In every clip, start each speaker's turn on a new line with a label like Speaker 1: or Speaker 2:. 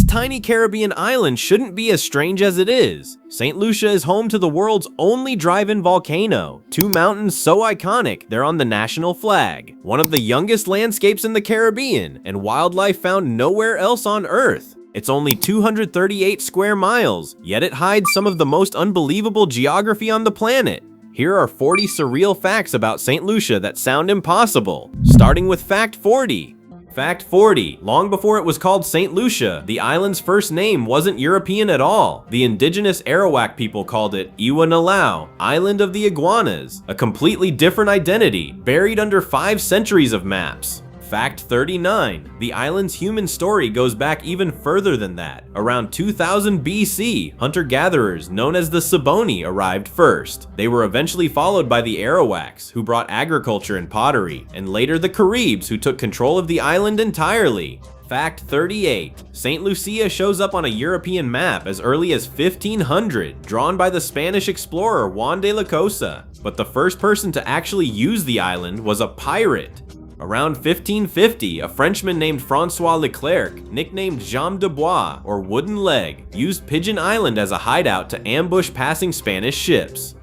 Speaker 1: tiny Caribbean island shouldn't be as strange as it is. St. Lucia is home to the world's only drive-in volcano, two mountains so iconic they're on the national flag, one of the youngest landscapes in the Caribbean, and wildlife found nowhere else on Earth. It's only 238 square miles, yet it hides some of the most unbelievable geography on the planet. Here are 40 surreal facts about St. Lucia that sound impossible, starting with Fact 40. Fact 40. Long before it was called St. Lucia, the island's first name wasn't European at all. The indigenous Arawak people called it Iwanalau, Island of the Iguanas, a completely different identity, buried under 5 centuries of maps. Fact 39. The island's human story goes back even further than that. Around 2000 BC, hunter-gatherers known as the Siboney arrived first. They were eventually followed by the Arawaks, who brought agriculture and pottery, and later the Caribs, who took control of the island entirely. Fact 38. St. Lucia shows up on a European map as early as 1500, drawn by the Spanish explorer Juan de la Cosa. But the first person to actually use the island was a pirate. Around 1550, a Frenchman named Francois Leclerc, nicknamed Jambe de Bois, or Wooden Leg, used Pigeon Island as a hideout to ambush passing Spanish ships.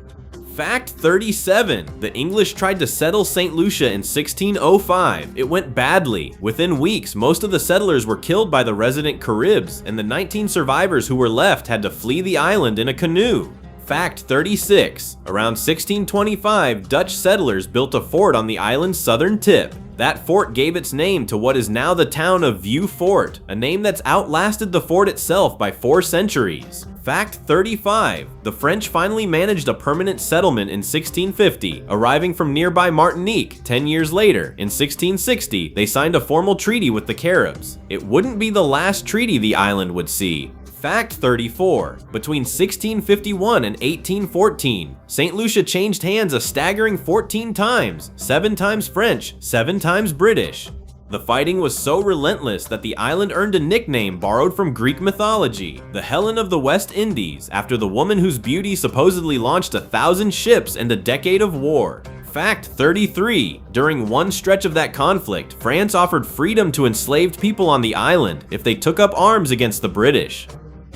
Speaker 1: Fact 37. The English tried to settle St. Lucia in 1605. It went badly. Within weeks, most of the settlers were killed by the resident Caribs, and the 19 survivors who were left had to flee the island in a canoe. Fact 36. Around 1625, Dutch settlers built a fort on the island's southern tip. That fort gave its name to what is now the town of Vieux Fort, a name that's outlasted the fort itself by 4 centuries. Fact 35. The French finally managed a permanent settlement in 1650, arriving from nearby Martinique. 10 years later, in 1660, they signed a formal treaty with the Caribs. It wouldn't be the last treaty the island would see. Fact 34. Between 1651 and 1814, St. Lucia changed hands a staggering 14 times, 7 times French, 7 times British. The fighting was so relentless that the island earned a nickname borrowed from Greek mythology, the Helen of the West Indies, after the woman whose beauty supposedly launched 1,000 ships and a decade of war. Fact 33. During one stretch of that conflict, France offered freedom to enslaved people on the island if they took up arms against the British.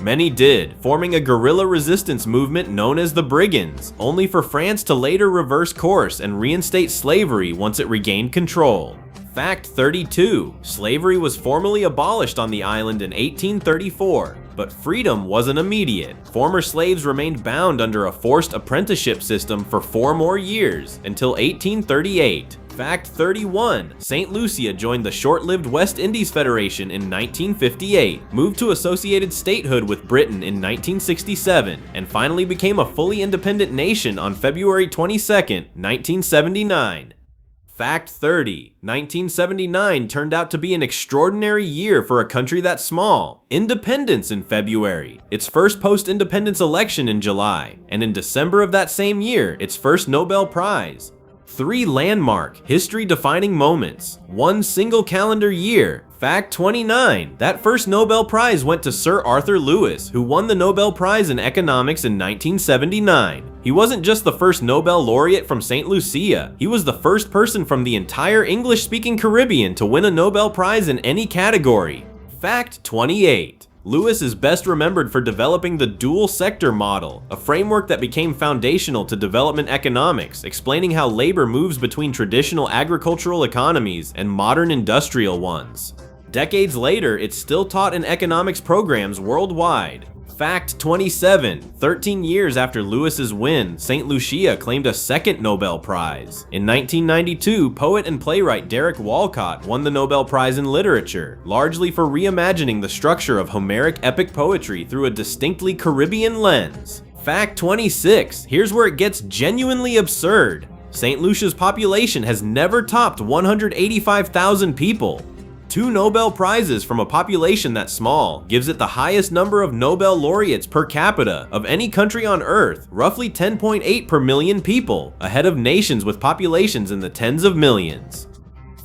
Speaker 1: Many did, forming a guerrilla resistance movement known as the Brigands, only for France to later reverse course and reinstate slavery once it regained control. Fact 32. Slavery was formally abolished on the island in 1834, but freedom wasn't immediate. Former slaves remained bound under a forced apprenticeship system for 4 more years, until 1838. Fact 31. St. Lucia joined the short-lived West Indies Federation in 1958, moved to associated statehood with Britain in 1967, and finally became a fully independent nation on February 22, 1979. Fact 30. 1979 turned out to be an extraordinary year for a country that small. Independence in February, its first post-independence election in July, and in December of that same year, its first Nobel Prize. 3 landmark, history-defining moments, 1 single calendar year. Fact 29. That first Nobel Prize went to Sir Arthur Lewis, who won the Nobel Prize in Economics in 1979. He wasn't just the first Nobel laureate from St. Lucia, he was the first person from the entire English-speaking Caribbean to win a Nobel Prize in any category. Fact 28. Lewis is best remembered for developing the dual sector model, a framework that became foundational to development economics, explaining how labor moves between traditional agricultural economies and modern industrial ones. Decades later, it's still taught in economics programs worldwide. Fact 27. 13 years after Lewis's win, St. Lucia claimed a second Nobel Prize. In 1992, poet and playwright Derek Walcott won the Nobel Prize in Literature, largely for reimagining the structure of Homeric epic poetry through a distinctly Caribbean lens. Fact 26. Here's where it gets genuinely absurd. St. Lucia's population has never topped 185,000 people. 2 Nobel Prizes from a population that small gives it the highest number of Nobel laureates per capita of any country on Earth, roughly 10.8 per million people, ahead of nations with populations in the tens of millions.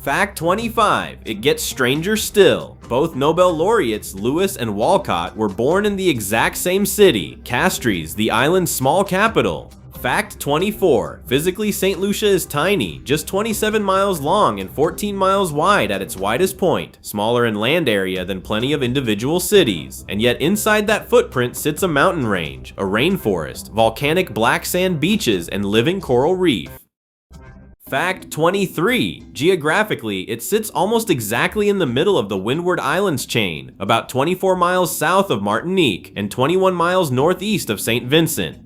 Speaker 1: Fact 25. It gets stranger still. Both Nobel laureates, Lewis and Walcott, were born in the exact same city, Castries, the island's small capital. Fact 24. Physically, St. Lucia is tiny, just 27 miles long and 14 miles wide at its widest point, smaller in land area than plenty of individual cities. And yet inside that footprint sits a mountain range, a rainforest, volcanic black sand beaches, and living coral reef. Fact 23. Geographically, it sits almost exactly in the middle of the Windward Islands chain, about 24 miles south of Martinique and 21 miles northeast of St. Vincent.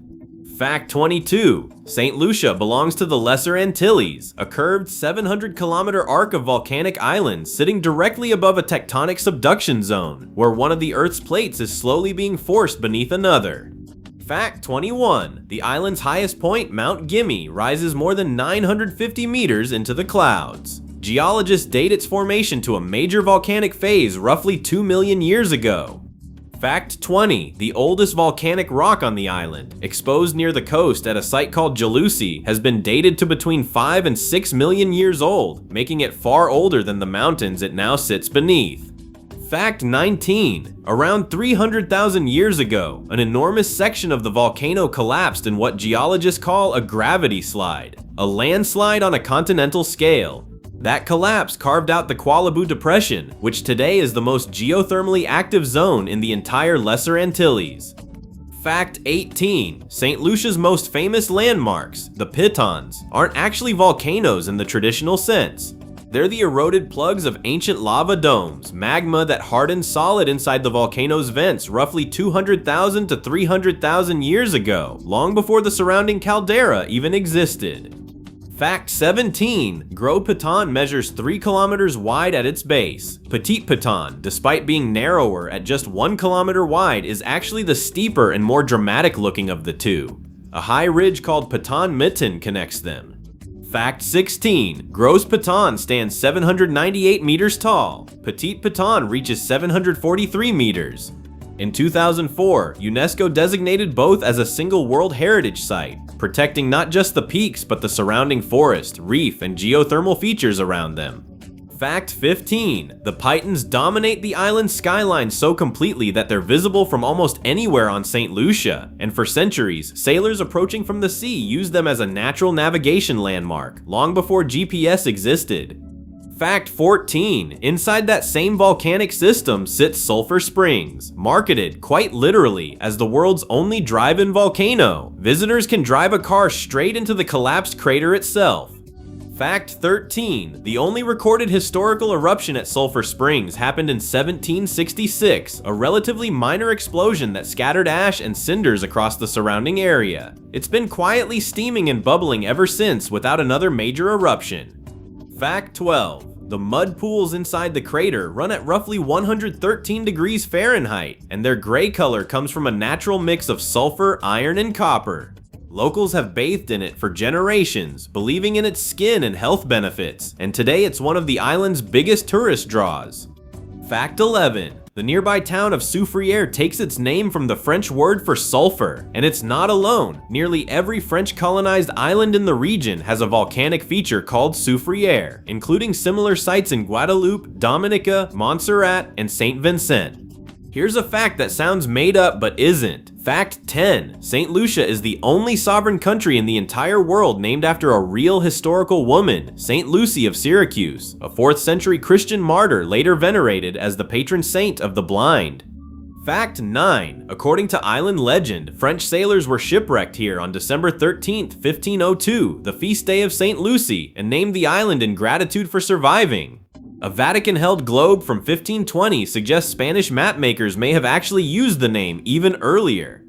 Speaker 1: Fact 22. St. Lucia belongs to the Lesser Antilles, a curved 700-kilometer arc of volcanic islands sitting directly above a tectonic subduction zone, where one of the Earth's plates is slowly being forced beneath another. Fact 21. The island's highest point, Mount Gimme, rises more than 950 meters into the clouds. Geologists date its formation to a major volcanic phase roughly 2 million years ago. Fact 20. The oldest volcanic rock on the island, exposed near the coast at a site called Geological, has been dated to between 5 and 6 million years old, making it far older than the mountains it now sits beneath. Fact 19. Around 300,000 years ago, an enormous section of the volcano collapsed in what geologists call a gravity slide, a landslide on a continental scale. That collapse carved out the Qualabou Depression, which today is the most geothermally active zone in the entire Lesser Antilles. Fact 18. St. Lucia's most famous landmarks, the Pitons, aren't actually volcanoes in the traditional sense. They're the eroded plugs of ancient lava domes, magma that hardened solid inside the volcano's vents roughly 200,000 to 300,000 years ago, long before the surrounding caldera even existed. Fact 17. Gros Piton measures 3 kilometers wide at its base. Petit Piton, despite being narrower at just 1 kilometer wide, is actually the steeper and more dramatic looking of the two. A high ridge called Piton Mitten connects them. Fact 16. Gros Piton stands 798 meters tall. Petit Piton reaches 743 meters. In 2004, UNESCO designated both as a single World Heritage Site, protecting not just the peaks but the surrounding forest, reef, and geothermal features around them. Fact 15. The Pitons dominate the island's skyline so completely that they're visible from almost anywhere on St. Lucia, and for centuries, sailors approaching from the sea used them as a natural navigation landmark, long before GPS existed. Fact 14. Inside that same volcanic system sits Sulphur Springs, marketed, quite literally, as the world's only drive-in volcano. Visitors can drive a car straight into the collapsed crater itself. Fact 13. The only recorded historical eruption at Sulphur Springs happened in 1766, a relatively minor explosion that scattered ash and cinders across the surrounding area. It's been quietly steaming and bubbling ever since without another major eruption. Fact 12. The mud pools inside the crater run at roughly 113 degrees Fahrenheit, and their gray color comes from a natural mix of sulfur, iron, and copper. Locals have bathed in it for generations, believing in its skin and health benefits, and today it's one of the island's biggest tourist draws. Fact 11. The nearby town of Surreal takes its name from the French word for sulfur, and it's not alone. Nearly every French colonized island in the region has a volcanic feature called Surreal, including similar sites in Guadeloupe, Dominica, Montserrat, and St. Vincent. Here's a fact that sounds made up but isn't. Fact 10. St. Lucia is the only sovereign country in the entire world named after a real historical woman, St. Lucy of Syracuse, a 4th century Christian martyr later venerated as the patron saint of the blind. Fact 9. According to island legend, French sailors were shipwrecked here on December 13, 1502, the feast day of St. Lucy, and named the island in gratitude for surviving. A Vatican-held globe from 1520 suggests Spanish mapmakers may have actually used the name even earlier.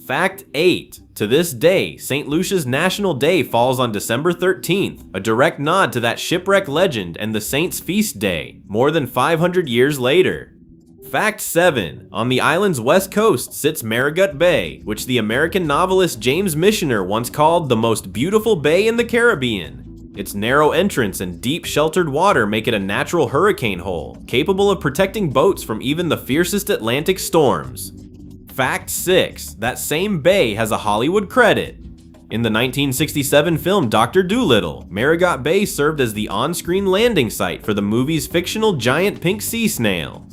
Speaker 1: Fact 8. To this day, St. Lucia's National Day falls on December 13th, a direct nod to that shipwreck legend and the saint's feast day, more than 500 years later. Fact 7. On the island's west coast sits Marigot Bay, which the American novelist James Michener once called the most beautiful bay in the Caribbean. Its narrow entrance and deep sheltered water make it a natural hurricane hole, capable of protecting boats from even the fiercest Atlantic storms. Fact 6. That same bay has a Hollywood credit. In the 1967 film Dr. Dolittle, Marigot Bay served as the on-screen landing site for the movie's fictional giant pink sea snail.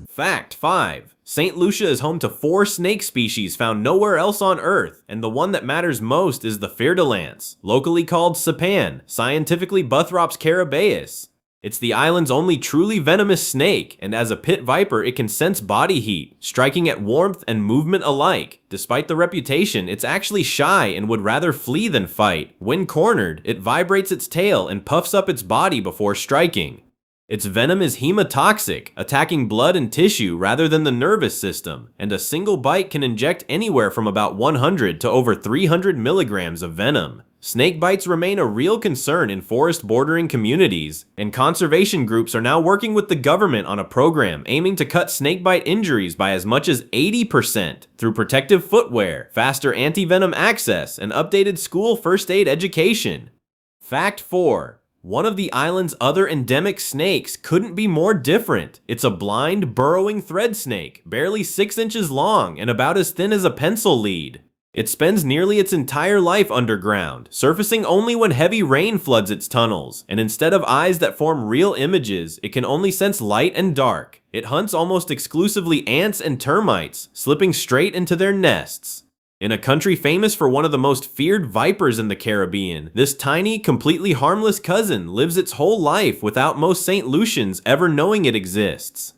Speaker 1: Fact 5. St. Lucia is home to 4 snake species found nowhere else on Earth, and the one that matters most is the fer-de-lance, locally called sapan, scientifically Buthrops carabeus. It's the island's only truly venomous snake, and as a pit viper it can sense body heat, striking at warmth and movement alike. Despite the reputation, it's actually shy and would rather flee than fight. When cornered, it vibrates its tail and puffs up its body before striking. Its venom is hemotoxic, attacking blood and tissue rather than the nervous system, and a single bite can inject anywhere from about 100 to over 300 milligrams of venom. Snake bites remain a real concern in forest-bordering communities, and conservation groups are now working with the government on a program aiming to cut snakebite injuries by as much as 80% through protective footwear, faster anti-venom access, and updated school first aid education. Fact 4. One of the island's other endemic snakes couldn't be more different. It's a blind, burrowing thread snake, barely 6 inches long and about as thin as a pencil lead. It spends nearly its entire life underground, surfacing only when heavy rain floods its tunnels, and instead of eyes that form real images, it can only sense light and dark. It hunts almost exclusively ants and termites, slipping straight into their nests. In a country famous for one of the most feared vipers in the Caribbean, this tiny, completely harmless cousin lives its whole life without most St. Lucians ever knowing it exists.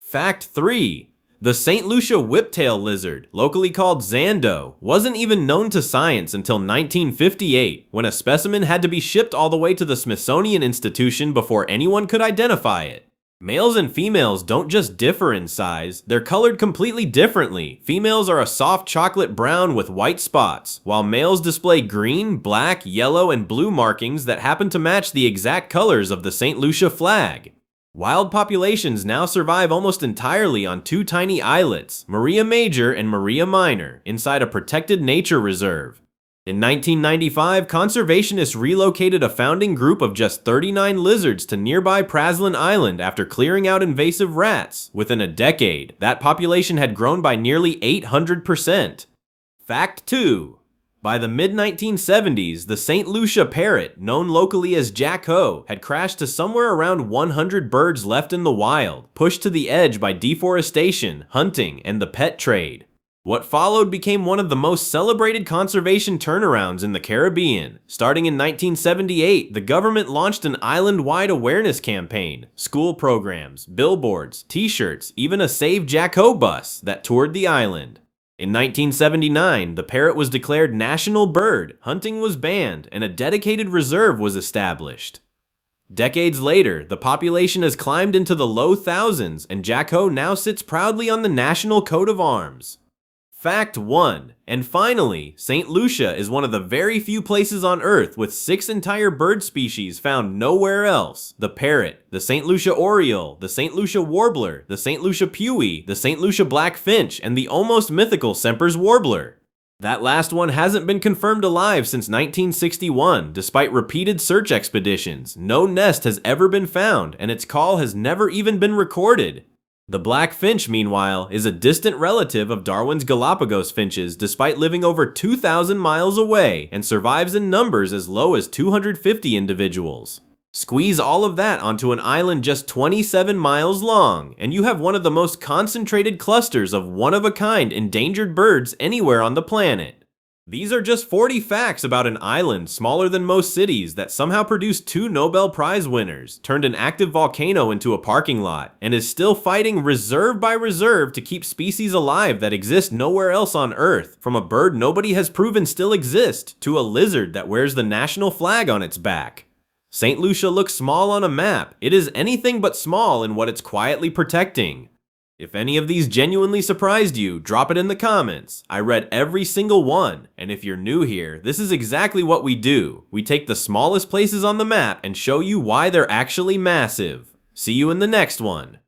Speaker 1: Fact 3. The St. Lucia whiptail lizard, locally called Zando, wasn't even known to science until 1958, when a specimen had to be shipped all the way to the Smithsonian Institution before anyone could identify it. Males and females don't just differ in size, they're colored completely differently. Females are a soft chocolate brown with white spots, while males display green, black, yellow, and blue markings that happen to match the exact colors of the St. Lucia flag. Wild populations now survive almost entirely on 2 tiny islets, Maria Major and Maria Minor, inside a protected nature reserve. In 1995, conservationists relocated a founding group of just 39 lizards to nearby Praslin Island after clearing out invasive rats. Within a decade, that population had grown by nearly 800%. Fact 2. By the mid-1970s, the St. Lucia parrot, known locally as Jack-O, had crashed to somewhere around 100 birds left in the wild, pushed to the edge by deforestation, hunting, and the pet trade. What followed became one of the most celebrated conservation turnarounds in the Caribbean. Starting in 1978, the government launched an island-wide awareness campaign, school programs, billboards, t-shirts, even a Save Jack-O bus that toured the island. In 1979, the parrot was declared national bird, hunting was banned, and a dedicated reserve was established. Decades later, the population has climbed into the low thousands, and Jack-O now sits proudly on the national coat of arms. Fact 1. And finally, St. Lucia is one of the very few places on Earth with 6 entire bird species found nowhere else. The parrot, the St. Lucia oriole, the St. Lucia warbler, the St. Lucia pewee, the St. Lucia blackfinch, and the almost mythical Semper's warbler. That last one hasn't been confirmed alive since 1961, despite repeated search expeditions. No nest has ever been found, and its call has never even been recorded. The blackfinch, meanwhile, is a distant relative of Darwin's Galapagos finches despite living over 2,000 miles away and survives in numbers as low as 250 individuals. Squeeze all of that onto an island just 27 miles long, and you have one of the most concentrated clusters of one-of-a-kind endangered birds anywhere on the planet. These are just 40 facts about an island smaller than most cities that somehow produced 2 Nobel Prize winners, turned an active volcano into a parking lot, and is still fighting reserve by reserve to keep species alive that exist nowhere else on Earth, from a bird nobody has proven still exists to a lizard that wears the national flag on its back. St. Lucia looks small on a map. It is anything but small in what it's quietly protecting. If any of these genuinely surprised you, drop it in the comments. I read every single one, and if you're new here, this is exactly what we do. We take the smallest places on the map and show you why they're actually massive. See you in the next one.